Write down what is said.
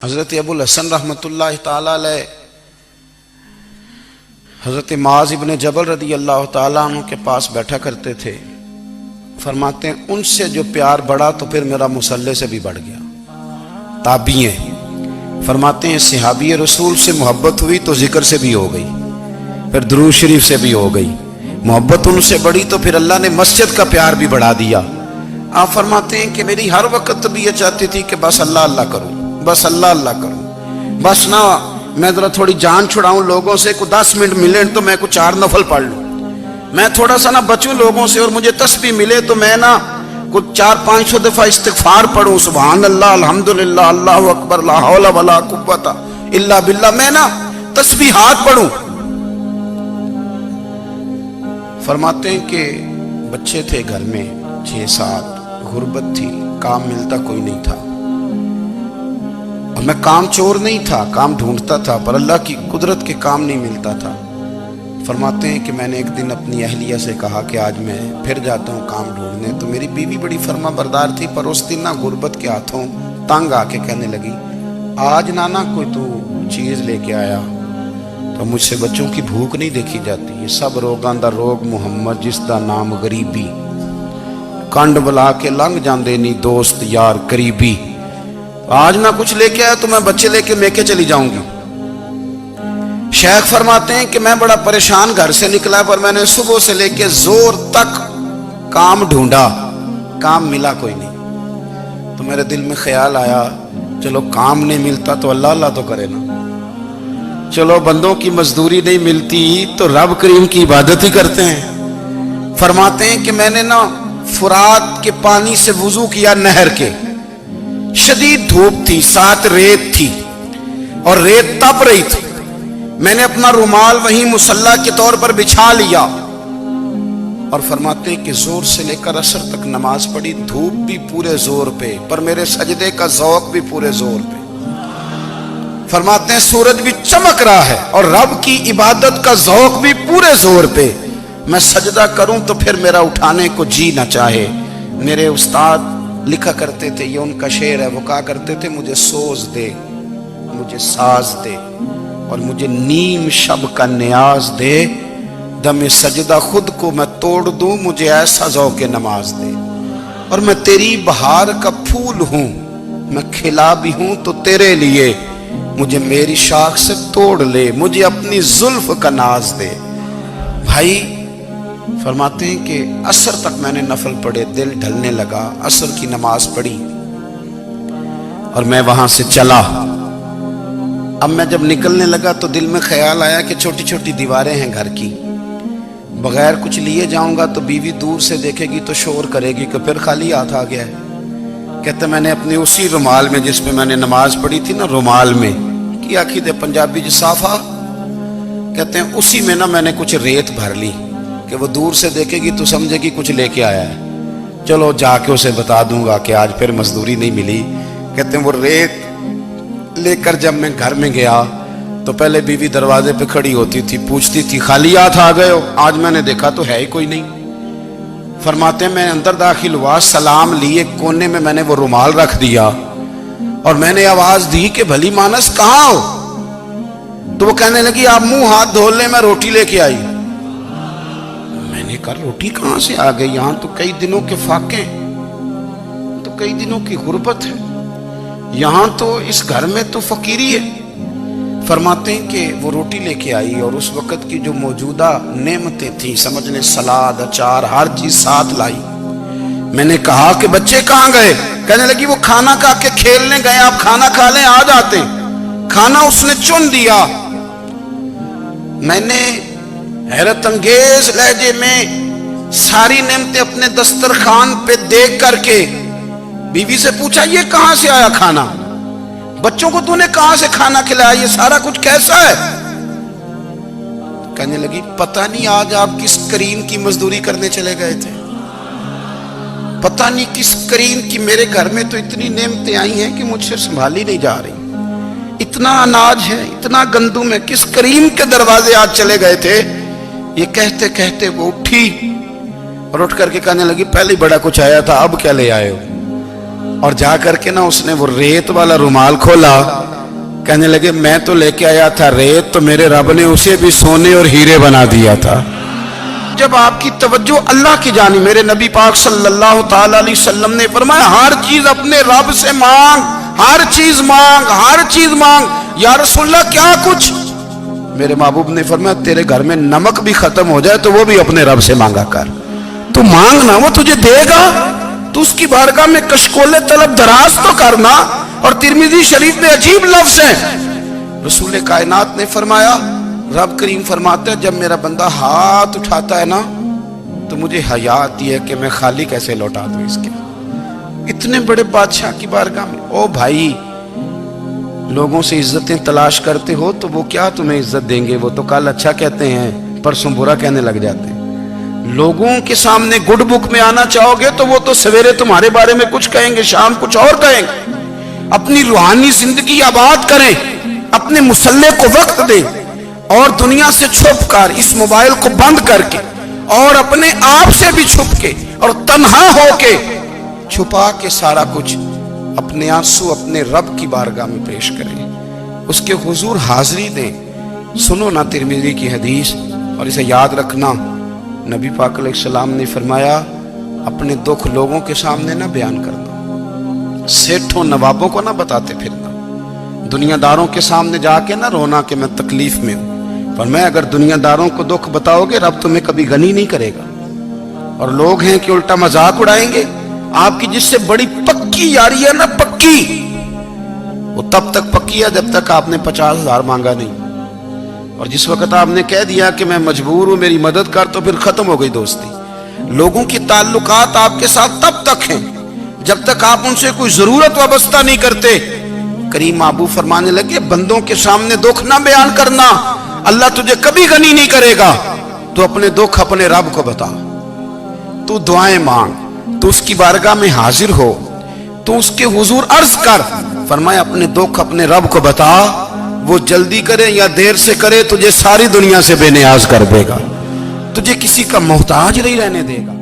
حضرت ابو الحسن رحمۃ اللہ علیہ حضرت معاذ ابن جبل رضی اللہ تعالیٰ عنہ کے پاس بیٹھا کرتے تھے. فرماتے ہیں ان سے جو پیار بڑھا تو پھر میرا مصلی سے بھی بڑھ گیا. تابعی ہیں. فرماتے ہیں صحابی رسول سے محبت ہوئی تو ذکر سے بھی ہو گئی, پھر درود شریف سے بھی ہو گئی. محبت ان سے بڑھی تو پھر اللہ نے مسجد کا پیار بھی بڑھا دیا. آپ فرماتے ہیں کہ میری ہر وقت طبیعت چاہتی تھی کہ بس اللہ اللہ کروں, بس اللہ اللہ کروں, بس نہ میں ذرا تھوڑی جان چھڑاؤں لوگوں سے, کو 10 منٹ ملے تو میں کو 4 نفل پڑھ لوں, میں تھوڑا سا نہ بچوں لوگوں سے, اور مجھے تسبیح ملے تو میں نہ کو 400-500 دفعہ استغفار پڑھوں, سبحان اللہ الحمدللہ اللہ اکبر لا حول ولا قوت الا باللہ, میں نہ تسبیحات پڑھوں. فرماتے ہیں کہ بچے تھے گھر میں 6-7, غربت تھی, کام ملتا کوئی نہیں تھا, اور میں کام چور نہیں تھا, کام ڈھونڈتا تھا, پر اللہ کی قدرت کے کام نہیں ملتا تھا. فرماتے ہیں کہ میں نے ایک دن اپنی اہلیہ سے کہا کہ آج میں پھر جاتا ہوں کام ڈھونڈنے. تو میری بیوی بڑی فرما بردار تھی, پر اس دن نہ غربت کے ہاتھوں تنگ آ کے کہنے لگی آج نانا کوئی تو چیز لے کے آیا. تو مجھ سے بچوں کی بھوک نہیں دیکھی جاتی. یہ سب روگاں دا روگ محمد جس دا نام غریبی, کنڈ بلا کے لنگ جاندے نہیں دوست یار قریبی. آج نہ کچھ لے کے آیا تو میں بچے لے کے میکے چلی جاؤں گی. شیخ فرماتے ہیں کہ میں بڑا پریشان گھر سے نکلا, پر میں نے صبح سے لے کے زور تک کام ڈھونڈا, کام ملا کوئی نہیں. تو میرے دل میں خیال آیا چلو کام نہیں ملتا تو اللہ اللہ تو کرے نا, چلو بندوں کی مزدوری نہیں ملتی تو رب کریم کی عبادت ہی کرتے ہیں. فرماتے ہیں کہ میں نے نا فرات کے پانی سے وضو کیا, نہر کے, شدید دھوپ تھی, ساتھ ریت تھی اور ریت تپ رہی تھی. میں نے اپنا رومال وہیں مصلی کے طور پر بچھا لیا, اور فرماتے ہیں کہ زور سے لے کر عصر تک نماز پڑھی. دھوپ بھی پورے زور پہ, پر میرے سجدے کا ذوق بھی پورے زور پہ. فرماتے ہیں سورج بھی چمک رہا ہے اور رب کی عبادت کا ذوق بھی پورے زور پہ. میں سجدہ کروں تو پھر میرا اٹھانے کو جی نہ چاہے. میرے استاد لکھا کرتے تھے, یہ ان کا شعر ہے, وہ کہا کرتے تھے مجھے سوز دے, مجھے ساز دے, اور مجھے نیم شب کا نیاز دے, دم سجدہ خود کو میں توڑ دوں, مجھے ایسا ذوق نماز دے. اور میں تیری بہار کا پھول ہوں, میں کھلا بھی ہوں تو تیرے لیے, مجھے میری شاخ سے توڑ لے, مجھے اپنی زلف کا ناز دے. بھائی فرماتے ہیں کہ عصر تک میں نے نفل پڑھے, دل ڈھلنے لگا, عصر کی نماز پڑھی اور میں وہاں سے چلا. اب میں جب نکلنے لگا تو دل میں خیال آیا کہ چھوٹی چھوٹی دیواریں ہیں گھر کی, بغیر کچھ لیے جاؤں گا تو بیوی دور سے دیکھے گی تو شور کرے گی کہ پھر خالی ہاتھ آ گیا ہے. کہتے میں نے اپنے اسی رومال میں جس میں میں نے نماز پڑھی تھی نا, رومال میں کی آخی دے پنجابی جسافہ کہتے ہیں, اسی میں نا میں نے کچھ ریت بھر لی کہ وہ دور سے دیکھے گی تو سمجھے گی کچھ لے کے آیا ہے, چلو جا کے اسے بتا دوں گا کہ آج پھر مزدوری نہیں ملی. کہتے ہیں وہ ریت لے کر جب میں گھر میں گیا تو پہلے بیوی دروازے پہ کھڑی ہوتی تھی, پوچھتی تھی خالی ہاتھ آ گئے ہو؟ آج میں نے دیکھا تو ہے ہی کوئی نہیں. فرماتے ہیں میں اندر داخل ہوا, سلام لیے, کونے میں نے وہ رومال رکھ دیا اور میں نے آواز دی کہ بھلی مانس کہاں ہو؟ تو وہ کہنے لگی آپ منہ ہاتھ دھو لیں, میں روٹی لے کے آئی. میں نے کہا روٹی کہاں سے آ گئی؟ یہاں تو کئی دنوں کے فاقے, تو کئی دنوں کی غربت ہے, یہاں تو اس گھر میں تو فقیری ہے. فرماتے ہیں کہ وہ روٹی لے کے آئی اور اس وقت کی جو موجودہ نعمتیں تھیں, سمجھ لیں سلاد, اچار, ہر چیز ساتھ لائی. میں نے کہا کہ بچے کہاں گئے؟ کہنے لگی وہ کھانا کھا کے کھیلنے گئے, آپ کھانا کھا لیں آ جاتے. کھانا اس نے چن دیا. میں نے حیرت انگیز لہجے میں ساری نعمتیں اپنے دسترخوان پہ دیکھ کر کے بیوی سے پوچھا یہ کہاں سے آیا کھانا؟ بچوں کو تو نے کہاں سے کھانا کھلایا؟ یہ سارا کچھ کیسا ہے؟ کہنے لگی پتہ نہیں آج آپ کس کریم کی مزدوری کرنے چلے گئے تھے, پتہ نہیں کس کریم کی, میرے گھر میں تو اتنی نعمتیں آئی ہیں کہ مجھ سے سنبھالی نہیں جا رہی, اتنا اناج ہے, اتنا گندم ہے, کس کریم کے دروازے آج چلے گئے تھے؟ یہ کہتے کہتے وہ اٹھی اور اٹھ کر کے کہنے لگی پہلے بڑا کچھ آیا تھا, اب کیا لے آئے ہو؟ اور جا کر کے نا اس نے وہ ریت والا رومال کھولا کہنے لگے میں تو لے کے آیا تھا ریت، تو میرے رب نے اسے بھی سونے اور ہیرے بنا دیا تھا۔ جب آپ کی توجہ اللہ کی جانب، میرے نبی پاک صلی اللہ تعالی علیہ وسلم نے فرمایا ہر چیز اپنے رب سے مانگ، ہر چیز مانگ، ہر چیز مانگ۔ یا رسول اللہ کیا کچھ؟ میرے محبوب نے فرمایا تیرے گھر میں نمک بھی ختم ہو جائے تو وہ بھی اپنے رب سے مانگا کر، تو مانگنا وہ تجھے دے گا، تو اس کی بارگاہ میں کشکول طلب دراز تو کرنا۔ اور ترمذی شریف میں عجیب لفظ ہے، رسول کائنات نے فرمایا، رب کریم فرماتا ہے جب میرا بندہ ہاتھ اٹھاتا ہے نا تو مجھے حیا آتی ہے کہ میں خالی کیسے لوٹا دوں اس کے۔ اتنے بڑے بادشاہ کی بارگاہ میں، او بھائی لوگوں سے عزتیں تلاش کرتے ہو تو وہ کیا تمہیں عزت دیں گے؟ وہ تو کل اچھا کہتے ہیں پرسوں برا کہنے لگ جاتے ہیں۔ لوگوں کے سامنے گڈ بک میں آنا چاہو گے تو وہ تو سویرے تمہارے بارے میں کچھ کہیں گے، شام کچھ اور کہیں گے۔ اپنی روحانی زندگی آباد کریں، اپنے مسلح کو وقت دیں، اور دنیا سے چھپ کر اس موبائل کو بند کر کے اور اپنے آپ سے بھی چھپ کے اور تنہا ہو کے چھپا کے سارا کچھ اپنے آنسو اپنے رب کی بارگاہ میں پیش کریں، اس کے حضور حاضری دیں۔ سنو نا ترمذی کی حدیث اور اسے یاد رکھنا، نبی پاک علیہ السلام نے فرمایا اپنے دکھ لوگوں کے سامنے نہ بیان کرنا، سیٹھوں نوابوں کو نہ بتاتے پھرنا، دنیا داروں کے سامنے جا کے نہ رونا کہ میں تکلیف میں ہوں۔ فرمایا اگر دنیا داروں کو دکھ بتاؤ گے رب تمہیں کبھی غنی نہیں کرے گا، اور لوگ ہیں کہ الٹا مذاق اڑائیں گے۔ آپ کی جس سے بڑی پکی یاری ہے نا، پکی، وہ تب تک پکی ہے جب تک آپ نے 50,000 مانگا نہیں، اور جس وقت آپ نے کہہ دیا کہ میں مجبور ہوں میری مدد کر تو پھر ختم ہو گئی دوستی۔ لوگوں کی تعلقات آپ کے ساتھ تب تک ہیں جب تک آپ ان سے کوئی ضرورت وابستہ نہیں کرتے۔ کریم محبوب فرمانے لگے بندوں کے سامنے دکھ نہ بیان کرنا، اللہ تجھے کبھی غنی نہیں کرے گا۔ تو اپنے دکھ اپنے رب کو بتا، تو دعائیں مانگ، تو اس کی بارگاہ میں حاضر ہو، تو اس کے حضور عرض کر۔ فرمایا اپنے دکھ اپنے رب کو بتا، وہ جلدی کرے یا دیر سے کرے تجھے ساری دنیا سے بے نیاز کر دے گا، تجھے کسی کا محتاج نہیں رہنے دے گا۔